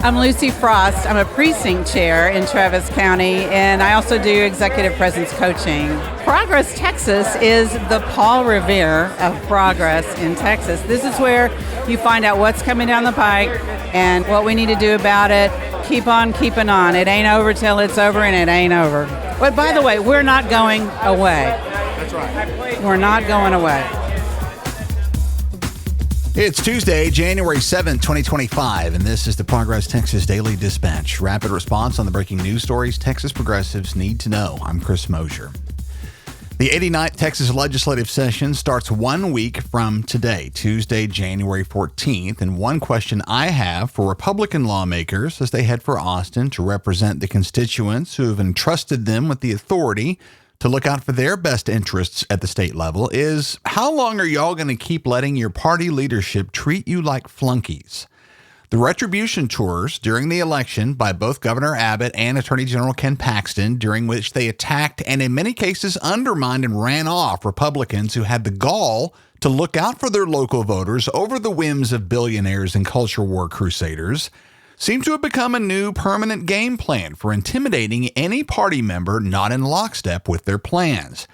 I'm Lucy Frost. I'm a precinct chair in Travis County, and I also do executive presence coaching. Progress Texas is the Paul Revere of progress in Texas. This is where you find out what's coming down the pike and what we need to do about it. Keep on keeping on. It ain't over till it's over, and it ain't over. But by the way, we're not going away. That's right. We're not going away. It's Tuesday, January 7th, 2025, and this is the Progress Texas Daily Dispatch. Rapid response on the breaking news stories Texas progressives need to know. I'm Chris Mosier. The 89th Texas legislative session starts 1 week from today, Tuesday, January 14th. And one question I have for Republican lawmakers as they head for Austin to represent the constituents who have entrusted them with the authority to look out for their best interests at the state level is, how long are y'all going to keep letting your party leadership treat you like flunkies? The retribution tours during the election by both Governor Abbott and Attorney General Ken Paxton, during which they attacked and in many cases undermined and ran off Republicans who had the gall to look out for their local voters over the whims of billionaires and culture war crusaders, seem to have become a new permanent game plan for intimidating any party member not in lockstep with their plans.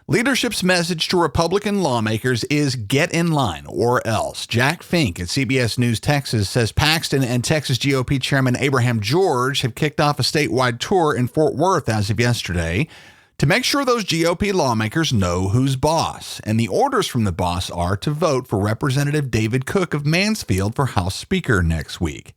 Leadership's message to Republican lawmakers is get in line or else. Jack Fink at CBS News Texas says Paxton and Texas GOP Chairman Abraham George have kicked off a statewide tour in Fort Worth as of yesterday to make sure those GOP lawmakers know who's boss. And the orders from the boss are to vote for Representative David Cook of Mansfield for House Speaker next week.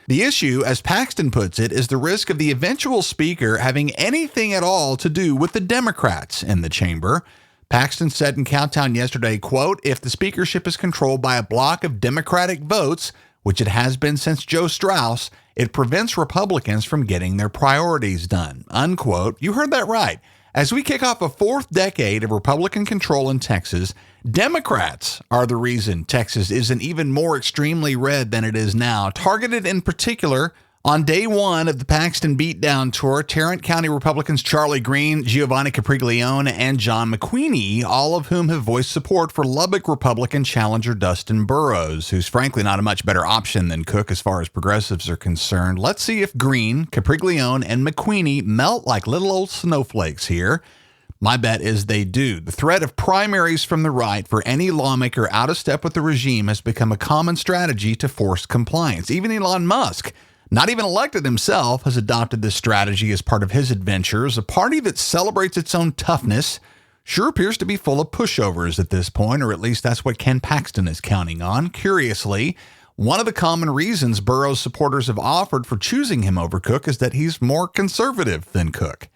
The issue, as Paxton puts it, is the risk of the eventual speaker having anything at all to do with the Democrats in the chamber. Paxton said in Cowtown yesterday, quote, if the speakership is controlled by a block of Democratic votes, which it has been since Joe Strauss, it prevents Republicans from getting their priorities done, unquote. You heard that right. As we kick off a fourth decade of Republican control in Texas, Democrats are the reason Texas isn't even more extremely red than it is now. Targeted in particular, on day one of the Paxton beatdown tour, Tarrant County Republicans Charlie Green, Giovanni Capriglione, and John McQueenie, all of whom have voiced support for Lubbock Republican challenger Dustin Burrows, who's frankly not a much better option than Cook as far as progressives are concerned. Let's see if Green, Capriglione, and McQueenie melt like little old snowflakes here. My bet is they do. The threat of primaries from the right for any lawmaker out of step with the regime has become a common strategy to force compliance. Even Elon Musk, not even elected himself, has adopted this strategy as part of his adventures. A party that celebrates its own toughness sure appears to be full of pushovers at this point, or at least that's what Ken Paxton is counting on. Curiously, one of the common reasons Burrows supporters have offered for choosing him over Cook is that he's more conservative than Cook.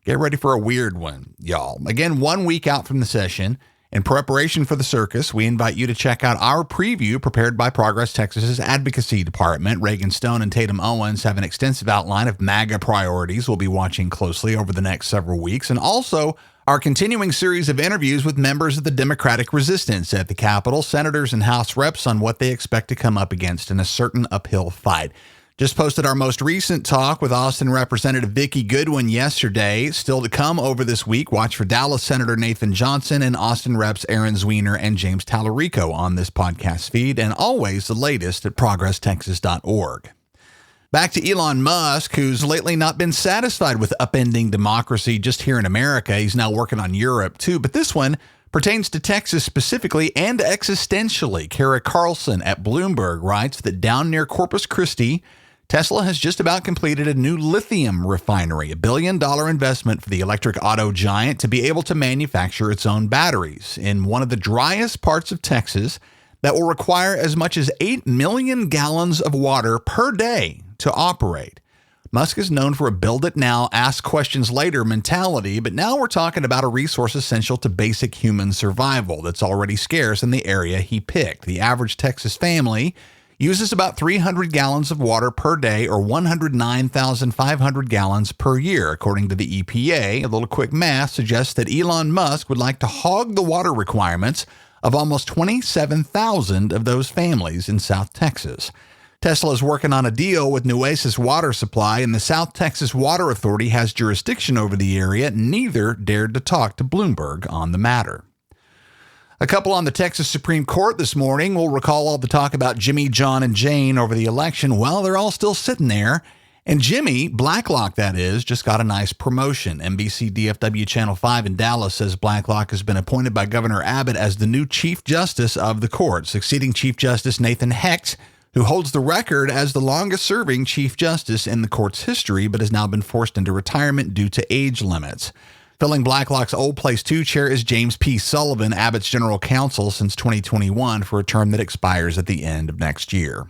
Get ready for a weird one, y'all. Again, 1 week out from the session. In preparation for the circus, we invite you to check out our preview prepared by Progress Texas's advocacy department. Reagan Stone and Tatum Owens have an extensive outline of MAGA priorities we'll be watching closely over the next several weeks, and also our continuing series of interviews with members of the Democratic resistance at the Capitol, senators and House reps, on what they expect to come up against in a certain uphill fight. Just posted our most recent talk with Austin Representative Vicki Goodwin yesterday. Still to come over this week. Watch for Dallas Senator Nathan Johnson and Austin Reps Aaron Zwiener and James Tallarico on this podcast feed, and always the latest at progresstexas.org. Back to Elon Musk, who's lately not been satisfied with upending democracy just here in America. He's now working on Europe too, but this one pertains to Texas specifically and existentially. Kara Carlson at Bloomberg writes that down near Corpus Christi, Tesla has just about completed a new lithium refinery, $1 billion investment for the electric auto giant to be able to manufacture its own batteries in one of the driest parts of Texas that will require as much as 8 million gallons of water per day to operate. Musk is known for a build it now, ask questions later mentality, but now we're talking about a resource essential to basic human survival that's already scarce in the area he picked. The average Texas family uses about 300 gallons of water per day, or 109,500 gallons per year, according to the EPA. A little quick math suggests that Elon Musk would like to hog the water requirements of almost 27,000 of those families in South Texas. Tesla is working on a deal with Nueces Water Supply, and the South Texas Water Authority has jurisdiction over the area. Neither dared to talk to Bloomberg on the matter. A couple on the Texas Supreme Court this morning will recall all the talk about Jimmy, John, and Jane over the election. Well, they're all still sitting there. And Jimmy, Blacklock that is, just got a nice promotion. NBC DFW Channel 5 in Dallas says Blacklock has been appointed by Governor Abbott as the new Chief Justice of the court, succeeding Chief Justice Nathan Hecht, who holds the record as the longest-serving Chief Justice in the court's history, but has now been forced into retirement due to age limits. Filling Blacklock's Old Place 2 chair is James P. Sullivan, Abbott's general counsel since 2021, for a term that expires at the end of next year.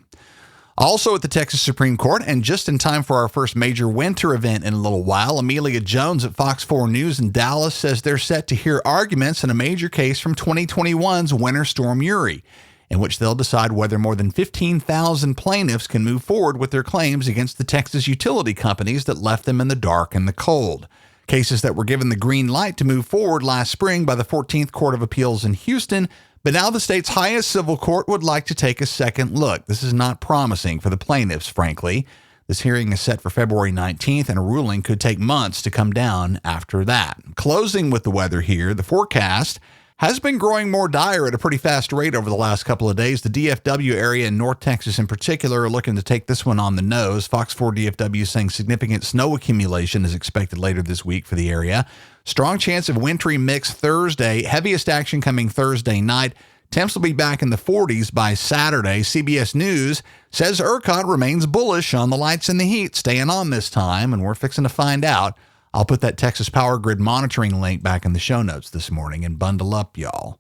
Also at the Texas Supreme Court, and just in time for our first major winter event in a little while, Amelia Jones at Fox 4 News in Dallas says they're set to hear arguments in a major case from 2021's Winter Storm Uri, in which they'll decide whether more than 15,000 plaintiffs can move forward with their claims against the Texas utility companies that left them in the dark and the cold. Cases that were given the green light to move forward last spring by the 14th Court of Appeals in Houston, but now the state's highest civil court would like to take a second look. This is not promising for the plaintiffs, frankly. This hearing is set for February 19th, and a ruling could take months to come down after that. Closing with the weather here, the forecast has been growing more dire at a pretty fast rate over the last couple of days. The DFW area in North Texas in particular are looking to take this one on the nose. Fox 4 DFW is saying significant snow accumulation is expected later this week for the area. Strong chance of wintry mix Thursday. Heaviest action coming Thursday night. Temps will be back in the 40s by Saturday. CBS News says ERCOT remains bullish on the lights and the heat staying on this time, and we're fixing to find out. I'll put that Texas Power Grid monitoring link back in the show notes this morning, and bundle up, y'all.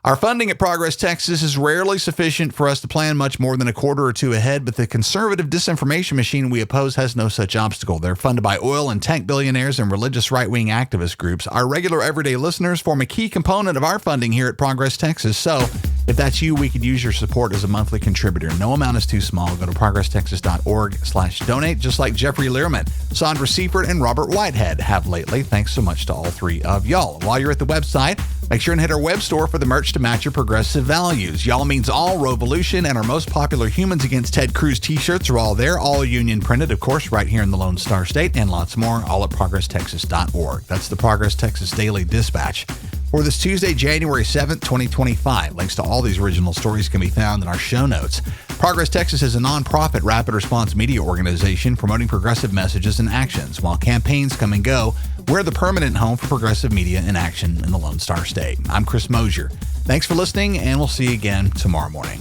Our funding at Progress Texas is rarely sufficient for us to plan much more than a quarter or two ahead, but the conservative disinformation machine we oppose has no such obstacle. They're funded by oil and tech billionaires and religious right-wing activist groups. Our regular everyday listeners form a key component of our funding here at Progress Texas. So if that's you, we could use your support as a monthly contributor. No amount is too small. Go to progresstexas.org/donate, just like Jeffrey Learman, Sandra Seifert, and Robert Whitehead have lately. Thanks so much to all three of y'all. While you're at the website, make sure and hit our web store for the merch to match your progressive values. Y'all means all Revolution, and our most popular Humans Against Ted Cruz t-shirts are all there, all union printed, of course, right here in the Lone Star State, and lots more, all at progresstexas.org. That's the Progress Texas Daily Dispatch for this Tuesday, January 7th, 2025. Links to all these original stories can be found in our show notes. Progress Texas is a nonprofit rapid response media organization promoting progressive messages and actions. While campaigns come and go, we're the permanent home for progressive media and action in the Lone Star State. I'm Chris Mosier. Thanks for listening, and we'll see you again tomorrow morning.